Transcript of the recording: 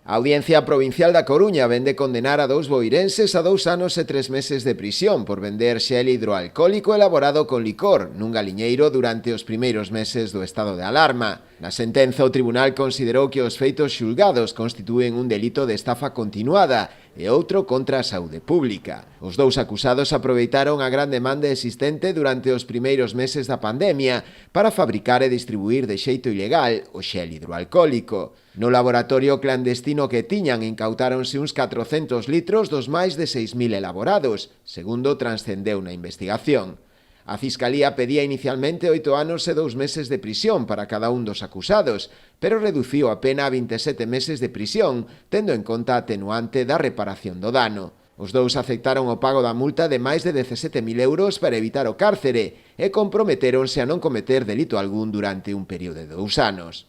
A Audiencia Provincial da Coruña vende condenar a 2 boirenses a 2 anos e 3 meses de prisión por vender xel hidroalcohólico elaborado con licor nun galiñeiro durante os primeiros meses do estado de alarma. Na sentenza, o tribunal considerou que os feitos xulgados constitúen un delito de estafa continuada e outro contra a saúde pública. Os dous acusados aproveitaron a gran demanda existente durante os primeiros meses da pandemia para fabricar e distribuir de xeito ilegal o xel hidroalcohólico. No laboratorio clandestino que tiñan incautáronse uns 400 litros dos máis de 6.000 elaborados, segundo transcendeu na investigación. A Fiscalía pedía inicialmente 8 anos e 2 meses de prisión para cada un dos acusados, pero reduciu a pena a 27 meses de prisión, tendo en conta a atenuante da reparación do dano. Os dous aceptaron o pago da multa de máis de 17.000 euros para evitar o cárcere e comprometéronse a non cometer delito algún durante un período de 2 anos.